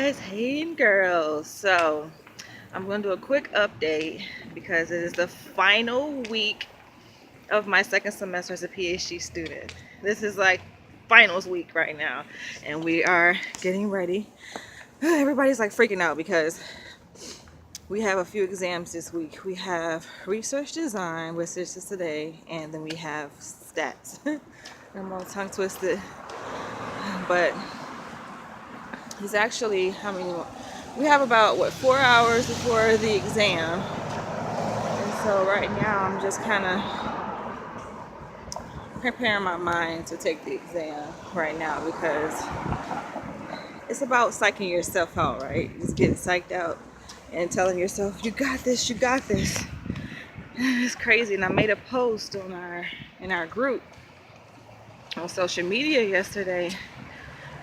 guys, hey girls. So I'm going to do a quick update because it is the final week of my second semester as a PhD student. This is like finals week right now, and we are getting ready. Everybody's like freaking out because we have a few exams this week. We have research design, which is today, and then we have stats. I'm all tongue twisted, but it's actually how many more? We have about 4 hours before the exam, and so right now I'm just kind of preparing my mind to take the exam right now because it's about psyching yourself out, right? Just getting psyched out and telling yourself, you got this, you got this. It's crazy. And I made a post on our group on social media yesterday,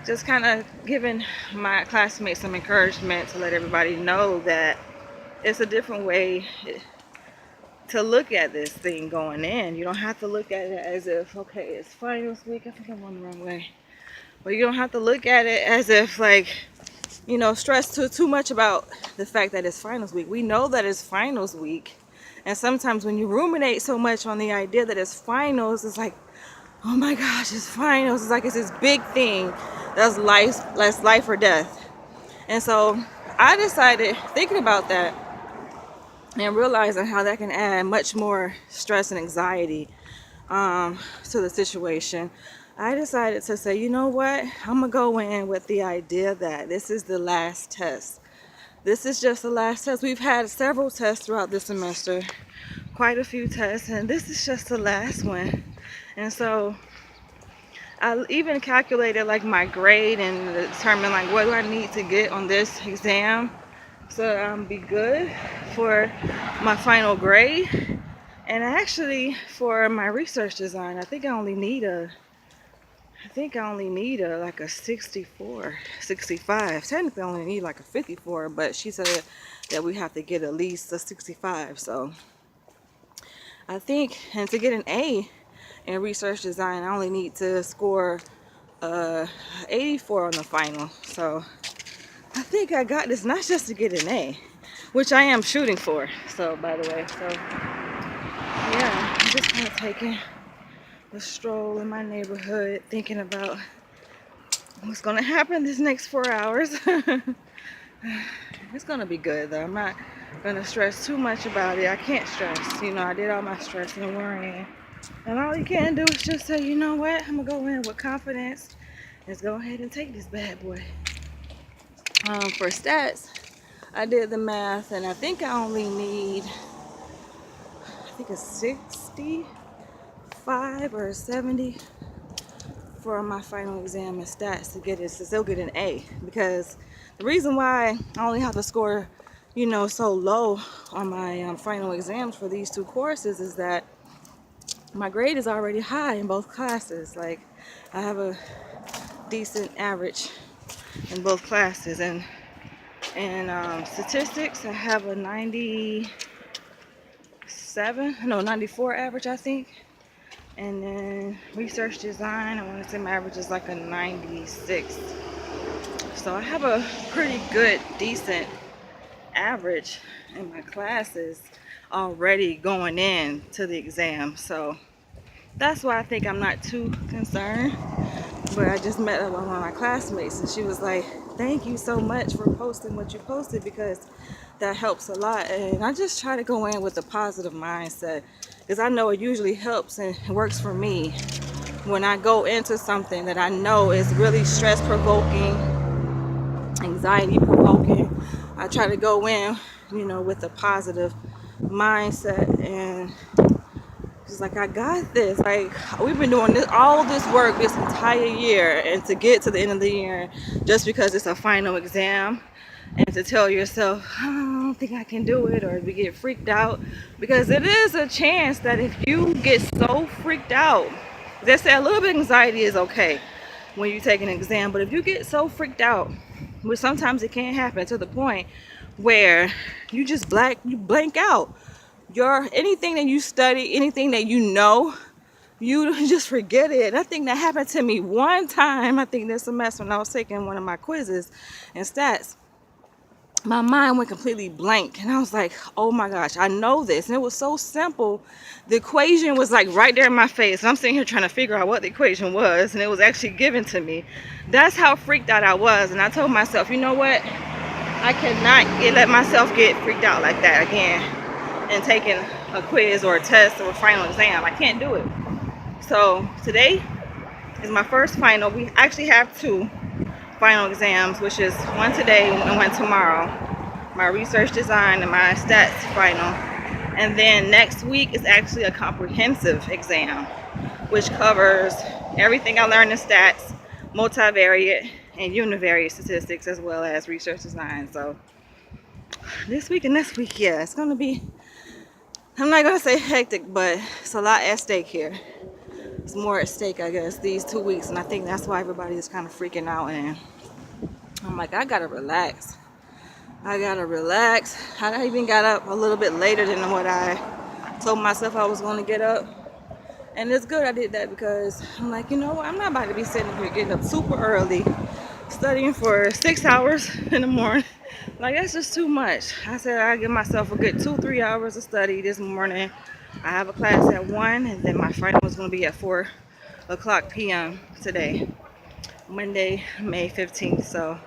just kind of giving my classmates some encouragement to let everybody know that it's a different way to look at this thing going in. You don't have to look at it as if, okay, it's finals week. I think I'm on the wrong way. But you don't have to look at it as if, like, stress too much about the fact that it's finals week. We know that it's finals week. And sometimes when you ruminate so much on the idea that it's finals, it's like, oh my gosh, it's finals. It's like it's this big thing that's life or death. And so I decided, thinking about that and realizing how that can add much more stress and anxiety to the situation, I decided to say, you know what? I'm going to go in with the idea that this is the last test. This is just the last test. We've had several tests throughout this semester, quite a few tests, and this is just the last one. And so I even calculated like my grade and determined like what do I need to get on this exam so that I'll be good for my final grade. And actually for my research design, I think I only need like a 64, 65. Technically I only need like a 54, but she said that we have to get at least a 65. So I think, and to get an A in research design, I only need to score 84 on the final. So I think I got this, not just to get an A, which I am shooting for. So by the way, so yeah, I'm just kind of taking a stroll in my neighborhood, thinking about what's gonna happen this next 4 hours. It's gonna be good though. I'm not gonna stress too much about it. I can't stress. I did all my stressing and worrying. And all you can do is just say, you know what? I'm gonna go in with confidence. Let's go ahead and take this bad boy. For stats, I did the math, and I think I only need, a 65 or 70 for my final exam in stats to still get an A. Because the reason why I only have to score, so low on my final exams for these two courses is that my grade is already high in both classes. Like, I have a decent average in both classes, and statistics I have a 94 average, I think. And then research design, I want to say my average is like a 96. So I have a pretty good, decent average in my classes already going in to the exam. So that's why I think I'm not too concerned. But I just met up with one of my classmates, and she was like, thank you so much for posting what you posted, because that helps a lot. And I just try to go in with a positive mindset, because I know it usually helps and works for me when I go into something that I know is really stress provoking, anxiety provoking. I try to go in, with a positive mindset, and she's like, I got this. Like, we've been doing all this work this entire year, and to get to the end of the year just because it's a final exam, and to tell yourself, I don't think I can do it, or we get freaked out, because it is a chance that if you get so freaked out, they say a little bit of anxiety is okay when you take an exam, but if you get so freaked out, which sometimes it can happen to the point where you just blank out. Anything that you study, anything that you just forget it. And I think that happened to me one time, I think this semester when I was taking one of my quizzes and stats. My mind went completely blank and I was like, oh my gosh, I know this. And it was so simple. The equation was like right there in my face. And I'm sitting here trying to figure out what the equation was, and it was actually given to me. That's how freaked out I was. And I told myself, you know what? I cannot let myself get freaked out like that again and taking a quiz or a test or a final exam. I can't do it. So today is my first final. We actually have two final exams, which is one today and one tomorrow. My research design and my stats final. And then next week is actually a comprehensive exam, which covers everything I learned in stats, multivariate and univariate statistics, as well as research design. So this week and next week, yeah, it's gonna be, I'm not gonna say hectic, but it's a lot at stake here. It's more at stake, I guess, these 2 weeks, and I think that's why everybody is kind of freaking out. And I'm like, I gotta relax. I even got up a little bit later than what I told myself I was going to get up. And it's good I did that, because I'm like, you know what? I'm not about to be sitting here getting up super early, studying for 6 hours in the morning. Like, that's just too much. I said I'd give myself a good 2-3 hours of study this morning. I have a class at 1, and then my final is going to be at 4 o'clock p.m. today, Monday, May 15th. So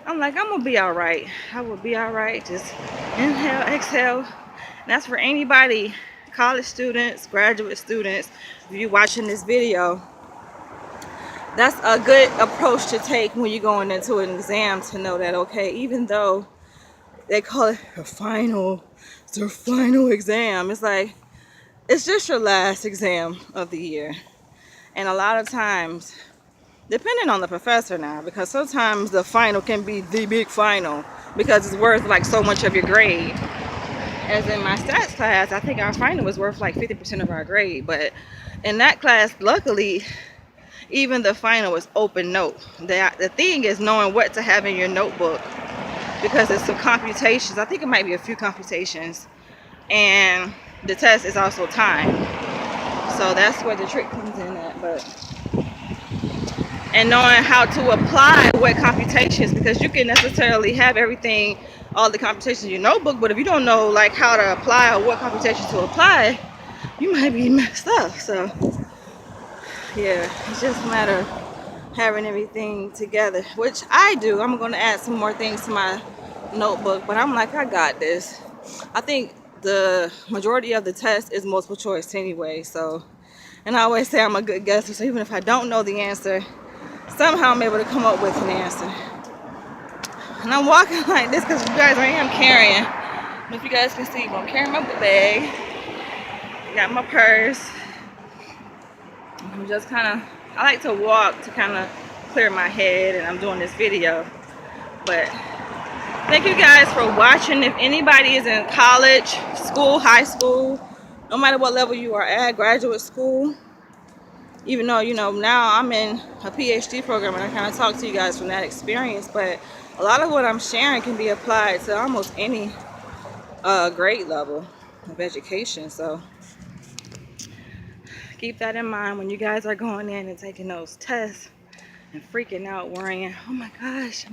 I'm like, I'm gonna be all right. I will be all right. Just inhale, exhale. And that's for anybody, college students, graduate students. If you're watching this video, that's a good approach to take when you're going into an exam, to know that, okay, even though they call it a final, it's your final exam, it's like, it's just your last exam of the year. And a lot of times, depending on the professor now, because sometimes the final can be the big final because it's worth like so much of your grade. As in my stats class, I think our final was worth like 50% of our grade. But in that class, luckily, even the final was open note. The thing is knowing what to have in your notebook, because it's some computations. I think it might be a few computations. And the test is also timed. So that's where the trick comes in at. And knowing how to apply what computations, because you can necessarily have everything, all the computations in your notebook, but if you don't know like how to apply or what computations to apply, you might be messed up. So yeah, it's just a matter of having everything together, which I do. I'm going to add some more things to my notebook, but I'm like, I got this. I think the majority of the test is multiple choice anyway. So, and I always say I'm a good guesser, so even if I don't know the answer, somehow I'm able to come up with an answer. And I'm walking like this because, you guys, I am carrying. If you guys can see, I'm carrying my book bag. Got my purse. I'm just kind of, I like to walk to kind of clear my head, and I'm doing this video. But thank you guys for watching. If anybody is in college, school, high school, no matter what level you are at, graduate school, even though, you know, now I'm in a PhD program and I kind of talk to you guys from that experience, but a lot of what I'm sharing can be applied to almost any grade level of education. So keep that in mind when you guys are going in and taking those tests and freaking out, worrying, oh my gosh,